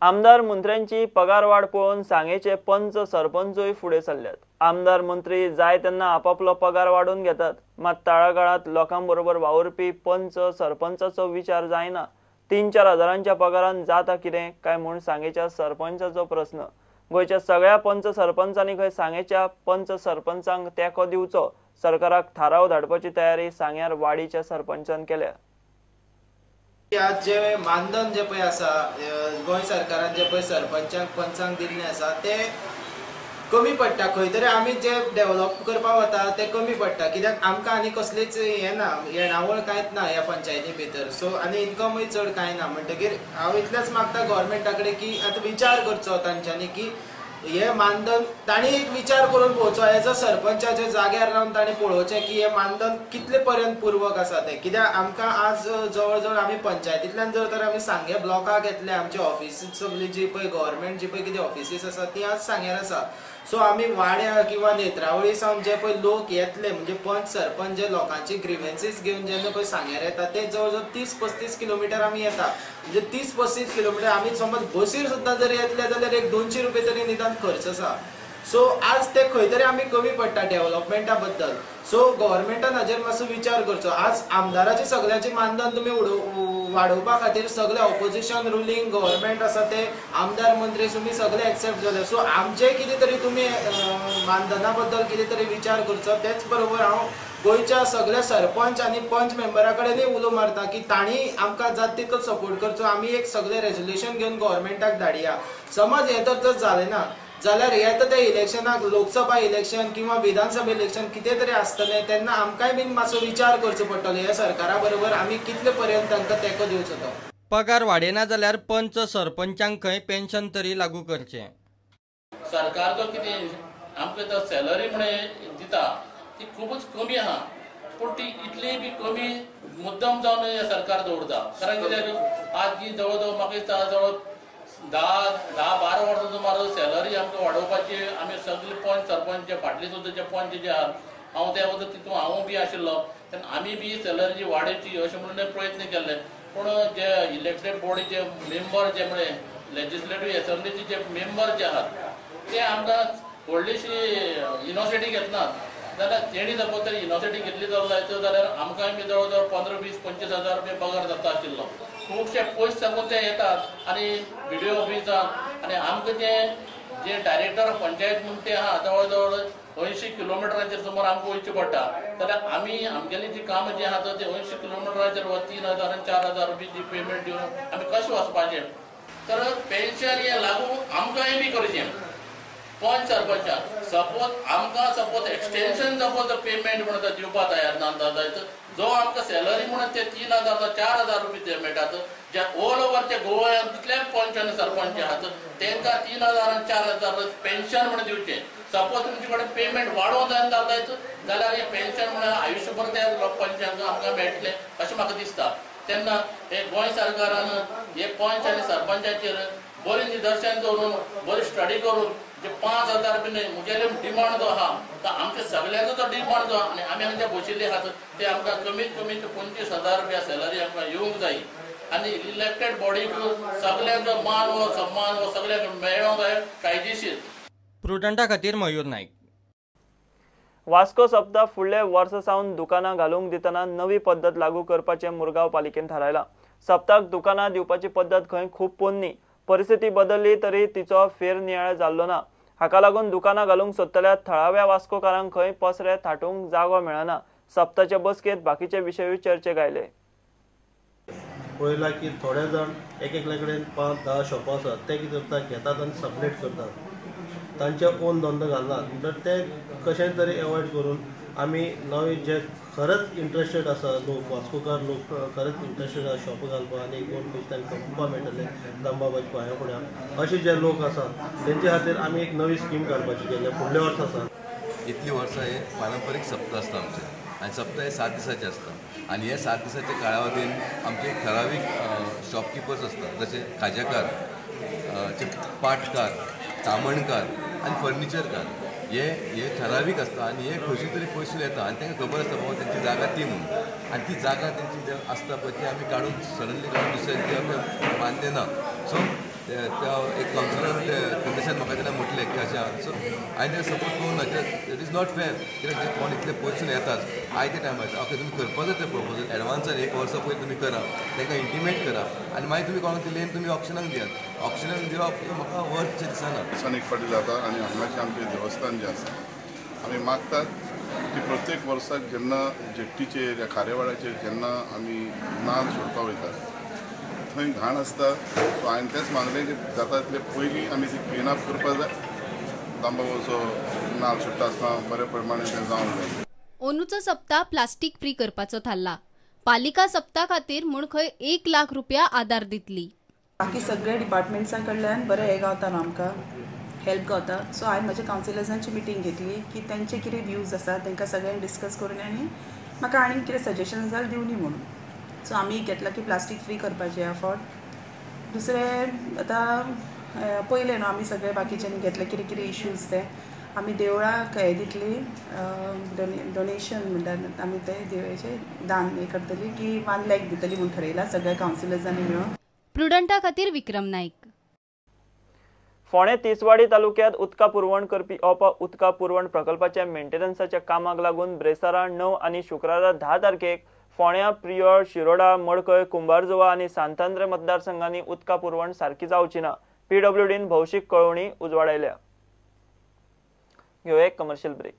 आमदार मंत्र्यांची पगारवाढ पळोवन सांगेचे पंच सरपंचय फुडे सरल्यात। आमदार मंत्री जाय तेन्ना आपापलो पगार वाडून घेतात, मात तळागाळात लोकांबरोबर वावुरपी पंच सरपंचाचो विचार जायना। 3-4 हजारांच्या पगारान जाता कितें काय म्हूण सांगेच्या सरपंचाचो प्रश्न। गोयच्या सगळ्या पंच सरपंचांनी खंय सांगेच्या पंच सरपंचांक तेंको दिवचो सरकाराक थाराव धाडपाची तयारी सांग्यार वाडीच्या सरपंचान केल्या। आज जे मानधन जे पळय आसा गोंय सरकारान जे पळय सरपंचांक पंचांक दिल्लें आसा ते कमी पडटा। खंय तरी आमी जे डेव्हलप करपाक वता ते कमी पडटा, कित्याक आमकां आनी कसलीच हें ना, येणावळ कांयच ना ह्या पंचायती भितर। सो आनी इन्कमूय चड कांय ना। म्हणटकीर हांव इतलेंच मागता गोवोरमेंटा कडेन की आतां विचार करचो तांच्यांनी की हे मानधन तांणी विचार करून पळोवचो। एज अ सरपंचाच्या जाग्यार रावन तांणी पळोवचें की हे मानधन कितले पर्यंत पुरवक आसा तें। कित्याक आमकां आज जवळ जवळ आमी पंचायतींतल्यान जर तर आमी सांगे ब्लॉकाक येतले, आमचे ऑफिसीस सगळी जी पळय गव्हर्मेंट जी पळय कितें ऑफिसीस आसा ती आज सांग्यार आसा। सो आमी वाड्या किंवा नेत्रावळी सावन जे पळय लोक येतले म्हणजे पंच सरपंच जे लोकांची ग्रिव्हन्सीस घेवन जेन्ना पळय सांग्यार येता ते जवळ जवळ 30-35 किलोमिटर आमी येता। म्हणजे 30-35 किलोमिटर आमी समज बसीर सुद्दां जर येतले जाल्यार एक 200 रुपया तरी निदान खर्च आसा। सो आज ते खंय तरी आमी कमी पडटा डेव्हलपमेंटा बद्दल। सो गव्हर्मेंटान हाजेर मातसो विचार करचो। आज आमदाराची सगळ्यांची मानधन तुमी वाडोवपा खातीर सगळे ऑपोजिशन रुलींग गव्हर्मेंट आसा ते आमदार मंत्री तुमी सगळे एक्सेप्ट जाले। सो आमचे कितें तरी तुमी मानधना बद्दल कितें तरी विचार करचो। तेच बरोबर हांव गोंयच्या सगळ्या सरपंच आनी पंच मेंबरा कडेनूय उलो मारता की तांणी आमकां जाता तितलो सपोर्ट करचो। आमी एक सगळे रेजोल्युशन घेवन गव्हर्मेंटाक धाडया। समज हें तर जालें ना जाल्यार येता त्या इलेक्शनाक लोकसभा इलेक्शन किंवा विधानसभा इलेक्शन कितें तरी आसतलें तेन्ना आमकांय बीन मातसो विचार करचो पडटलो ह्या सरकारा बरोबर आमी कितले पर्यंत तांकां तेंको दिवचो तो। पगार वाडयना जाल्यार पंच सरपंचांक खंय पेन्शन तरी लागू करचें। सरकार जो कितें आमकां तो सॅलरी म्हणून दिता ती खूबच कमी आहा, पूण ती इतली बी कमी मुद्दम जावन हे सरकार दवरता। कारण कित्याक आज जी जवळ जवळ म्हाका दिसता जवळ 10-12 वर्सां सुमार सॅलरी आमकां वाडोवपाची आमी सगळे पंच सरपंच जे फाटले सुद्दां जे पंच जे आहात हांव त्या बद्दल तितून हांव बी आशिल्लो तेन्ना आमी बी सॅलरी वाडोवची अशें म्हणून प्रयत्न केल्ले। पूण जे इलेक्टेड बॉडी जे मेंबर जे म्हळ्यार लेजिस्लेटिव्ह एसेंब्लीचे जे मेंबर जे आहात ते आमकां व्हडलीशी युनिव्हर्सिटी घेतनात। जाल्यार तेणी सपोज तरी युनिव्हर्सिटी घेतली जाल्यार आमकांय बी जवळ जवळ 15-20-25 हजार रुपया पगार जाता आशिल्लो। खुबशे पयस साकून ते येतात आनी BDO ऑफिसांत आनी आमकां जे डायरेक्टर ऑफ पंचायत म्हणून ते आहा जवळ जवळ 80 किलोमिटरांचेर सुमार आमकां वयचें पडटा। जाल्यार आमी आमगेली जी कामां जी आहा ते 80 किलोमिटरांचेर 3,000-4,000 रुपया जी पेमेंट दिवन आमी कशें वचपाचें। तर पेन्शन हें लागू आमकांय बी करचें पंच सरपंचाक। सपोज आमकां सपोज एक्सटेन्शन सपोज पेमेंट म्हणून दिवपाक तयार ना जो आमकां सॅलरी म्हणून ते 3,000-4,000 रुपया मेळटात जे ऑल ओव्हर जे गोंयांत जितले पंच आनी सरपंच आहात तांकां 3,000-4,000 पेन्शन म्हणून दिवचें। सपोज तुमचे कडेन पेमेंट वाडोवंक जाय जाल्यार हें पेन्शन म्हणून आयुश्यभर त्या पंचांक आमकां मेळटलें अशें म्हाका दिसता। तेन्ना हे गोंय सरकारान हे पंच आनी सरपंचाचेर बरें निदर्शन दवरून बरी स्टडी करून जे 5,000 रुपये मुगेले डिमांड जो आहा तो आमच्या सगळ्यांचो जो डिमांड जो आनी आमी हांगा बशिल्ले आहात ते आमकां कमीत कमी 25,000 रुपया सॅलरी आमकां येवंक जाय आनी इलेक्टेड बॉडीक सगळ्यांचो मान व सन्मान व सगळ्यांक मेळोंक जाय कायदेशीर। प्रुडंटा खातीर मयूर नायक। वास्को सप्ताह फुडले वर्सा सावन दुकानां घालूंक दितना नवी पद्दत लागू करपाचें मुरगांव पालिकेन थारायलां। सप्ताक दुकानां दिवपाची पद्दत खंय खूब पोन्नी, परिस्थिती बदलली तरी तिचो फेरनियाळ जाल्लो ना। हाका लागून दुकानां घालूंक सोदतल्या थळाव्या वास्कोकारांक खंय पसरे थाटूंक जागो मेळना। सप्ताच्या बसकेंत बाकीचे विशयूय चर्चेक आयले। पळयलां की थोडे जाण एकल्या कडेन 5-10 शॉपां आसात ते कितें करतात घेतात आनी सबलेट करतात, तांचे ओन धंदो घालनात। तर ते कशें तरी एवॉयड करून आमी नवे जे खरंच इंट्रस्टेड आसा लोक वास्कोकार लोक खरंच इंट्रस्टेड आसा शॉप घालपाक आनी 2 पयशे तांकां कमोवपाक मेळटले दंबाबाची पांया फुड्यान अशे जे लोक आसात तेंचे खातीर आमी एक नवी स्कीम काडपाची केल्या फुडल्या वर्सा आसा। इतली वर्सां हे पारंपारीक सप्ताह आसता आमचे आनी सप्ताह हे 7 दिसाचे आसता आनी हे 7 दिसाच्या काळावधीन आमचे ठरावीक शॉपकिपर्स आसता जशे खाजेकार, पाटकार, तामणकार आनी फर्निचरकार हे ठरावीक आसता आनी हे खंयची तरी पयसून येता आनी तांकां खबर आसता बाबा तेंची जागा ती म्हणून आनी ती जागा तेंची आसता पळय ती आमी काडून सडनली काडून दुसऱ्या ती आमी बांदले ना। सो एक कावन्सिलर तशें म्हाका तेन्ना म्हटलें की अशें सो हांवें तें सपोर्ट करूं ना इट इज नॉट फेर कित्याक जे कोण इतले पयसून येतात आयते टायमार ओके तुमी करपा जाय तें प्रपोजल एडवान्सान 1 वर्सा पयलीं तुमी करा तांकां इंटिमेट करा आनी मागीर तुमी कोणाक दिलें तुमी ऑप्शनाक दियात ऑप्शनाक दिवप म्हाका वर्थचें दिसना दिसान एक फावटी जाता आनी हांगाचें आमचें देवस्थान जें आसा आमी मागतात की प्रत्येक वर्साक जेन्ना जेट्टीचेर या खारेवाड्याचेर जेन्ना आमी नाल्ल सोडपाक वयतात थंय घाण आसता सो हांवें तेंच मागलें की जाता तितले पयलीं आमी ती क्लीन अप करपाक जाय दांबावचो नाल्ल सोडटा आसतना बरे प्रमाणे तें जावंक जाय. अंदूचो सप्ताह प्लास्टीक फ्री करपाचो थारला. पालिका सप्ता खातीर म्हूण खंय 1 लाख रुपया आदार दितली. बाकी सगळे डिपार्टमेंट्सां कडल्यान बरें हें गावता न्हू आमकां हेल्प गावता. सो हांवें म्हज्या कावन्सिलर्सांची मिटींग घेतली की तेंचे कितें व्यूज आसा तांकां सगळ्यांक डिस्कस करून आनी म्हाका आनीक कितें सजेशन जाल्यार दिवनी म्हणून. सो आमी घेतला की प्लास्टीक फ्री करपाचें अफोर्ड. दुसरें आतां पयलें न्हू आमी सगळे बाकीच्यांनी घेतले कितें कितें इश्यूज ते आमी देवळाक हें दितली डोनेशन म्हणटात आमी ते देवळाचें दान हें करतली की 1 लाख दितली म्हूण ठरयला सगळ्या कावन्सिलर्सांनी मेळून. प्रुडंटा खातीर विक्रम नाईक. फोंडे तिसवाडी तालुक्यांत उदका पुरवण करपी उदका पुरवण प्रकल्पाच्या मेंटेनन्साच्या कामाक लागून ब्रेसारा 9 आनी शुक्रारा 10 तारखेक फोंड्या, प्रियोळ, शिरोडा, मडकय, कुंभारजुवा आनी सांतांद्रे मतदारसंघांनी उदका पुरवण सारकी जावची ना. PWDन भौशीक कळवणी उजवाडायल्या. घेऊ एक कमर्शियल ब्रेक.